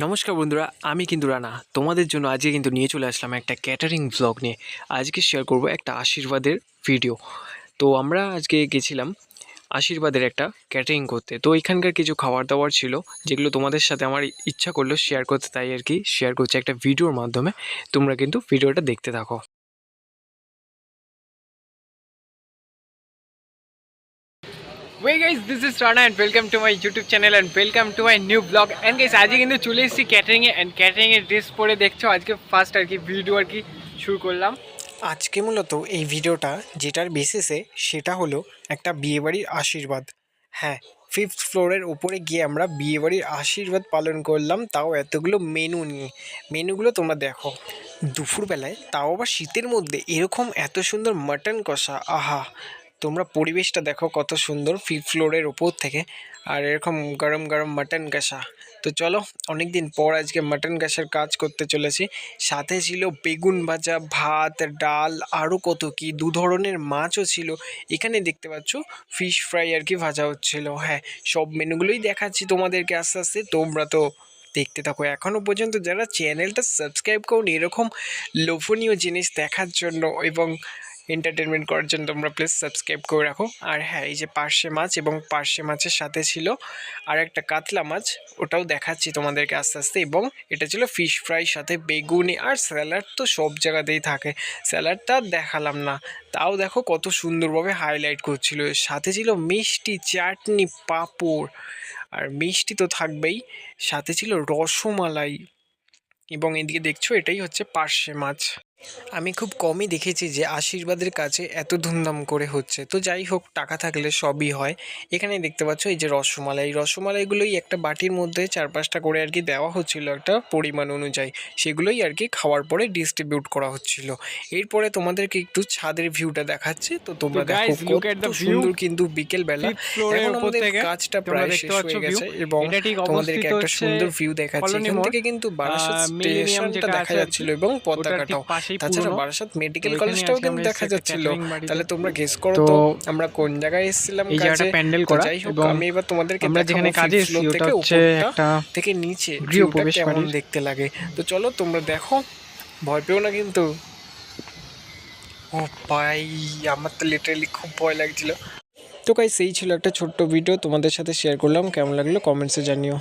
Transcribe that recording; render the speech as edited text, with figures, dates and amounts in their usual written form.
নমস্কার বন্ধুরা, আমি কিন্তু রানা তোমাদের জন্য আজকে কিন্তু নিয়ে চলে আসলাম একটা ক্যাটারিং ব্লগ নিয়ে। আজকে শেয়ার করব একটা আশীর্বাদের ভিডিও। তো আমরা আজকে গেছিলাম আশীর্বাদের একটা ক্যাটারিং করতে। তো এখানকার কিছু খাবার দাবার ছিল যেগুলো তোমাদের সাথে আমার ইচ্ছা করলো শেয়ার করতে, তাই আর কি শেয়ার করছি একটা ভিডিওর মাধ্যমে। তোমরা কিন্তু ভিডিওটা দেখতে থাকো। Hey guys, this is Rana and welcome to my YouTube channel and welcome to my new vlog. And guys, আজকে কিন্তু চলে এসেছি ক্যাটারিংয়ে অ্যান্ড ক্যাটারিংয়ের ড্রেস পরে দেখছো আজকে ফার্স্ট আর কি ভিডিও আর কি শুরু করলাম। আজকে মূলত এই ভিডিওটা যেটার বেসিসে সেটা হলো একটা বিয়েবাড়ির আশীর্বাদ। হ্যাঁ, 5th ফ্লোরের উপরে গিয়ে আমরা বিয়েবাড়ির আশীর্বাদ পালন করলাম, তাও এতগুলো মেনু নিয়ে। মেনুগুলো তোমরা দেখো, দুপুরবেলায় তাও আবার শীতের মধ্যে এরকম এত সুন্দর মাটন কষা, আহা! তোমরা পরিবেশটা দেখো কত সুন্দর 5th ফ্লোরের ওপর থেকে, আর এরকম গরম গরম মাটন কষা। তো চলো, অনেক দিন পর আজকে মাটন কষার কাজ করতে চলেছি। সাথে ছিল বেগুন ভাজা, ভাত, ডাল, আরও কত কি, দু ধরনের মাছও ছিল। এখানে দেখতে পাচ্ছ ফিশ ফ্রাই আর কি ভাজা হচ্ছিল। হ্যাঁ, সব মেনুগুলোই দেখাচ্ছি তোমাদেরকে আস্তে আস্তে, তোমরা তো দেখতে থাকো। এখনও পর্যন্ত যারা চ্যানেলটা সাবস্ক্রাইব করুন এরকম লোভনীয় জিনিস দেখার জন্য এবং এন্টারটেনমেন্ট করার জন্য, তোমরা প্লিজ সাবস্ক্রাইব করে রাখো। আর হ্যাঁ, এই যে পার্শে মাছ, এবং পার্শে মাছের সাথে ছিল আর একটা কাতলা মাছ, ওটাও দেখাচ্ছি তোমাদেরকে আস্তে আস্তে। এবং এটা ছিল ফিশ ফ্রাই সাথে বেগুনি আর স্যালাড, তো সব জায়গাতেই থাকে। স্যালাডটা দেখালাম না, তাও দেখো কত সুন্দরভাবে হাইলাইট করছিল। সাথে ছিল মিষ্টি, চাটনি, পাঁপড়, আর মিষ্টি তো থাকবেই, সাথে ছিল রসমালাই। এবং এদিকে দেখছো এটাই হচ্ছে পার্শে মাছ। আমি খুব কমই দেখেছি যে আশীর্বাদের কাছে এত ধুমধাম করে হচ্ছে। তো যাই হোক, টাকা থাকলে সবই হয়। এখানে দেখতে পাচ্ছ এই যে রসমালাই, রসমালাইগুলোই একটা বাটির মধ্যে 4-5টা করে আর কি দেওয়া হচ্ছিল একটা পরিমাণ অনুযায়ী। সেগুলোই আর কি খাওয়ার পরে ডিস্ট্রিবিউট করা হচ্ছিল। এরপরে তোমাদেরকে একটু ছাদের ভিউটা দেখাচ্ছি, তো তোমরা দেখো কত সুন্দর কিন্তু বিকেলবেলা। এখন আমাদের কাজটা প্রায় শেষ হয়ে গেছে এবং তোমাদেরকে একটা সুন্দর ভিউ দেখাচ্ছি। এখান থেকে কিন্তু বারাসাত স্টেশনটা দেখা যাচ্ছিল এবং পতাকাটাও। তাছাড়া বারাসাত মেডিকেল কলেজটাও কিন্তু দেখা যাচ্ছিল। তাহলে তোমরা গেস করো তো আমরা কোন জায়গায় এসেছিলাম কাজে। যাই হোক, আমি এবার তোমাদেরকে দেখাবো কাজে থেকে উপরটা থেকে নিচে ভিউটা কেমন দেখতে লাগে। তো চলো তোমরা দেখো, ভয় পেও না কিন্তু। ও ভাই, আমার তো লিটারালি খুব ভয় লাগছিল। তো গাইস, এই ছিল একটা ছোট্ট ভিডিও, তোমাদের সাথে শেয়ার করলাম। কেমন লাগলো কমেন্টসে জানিও।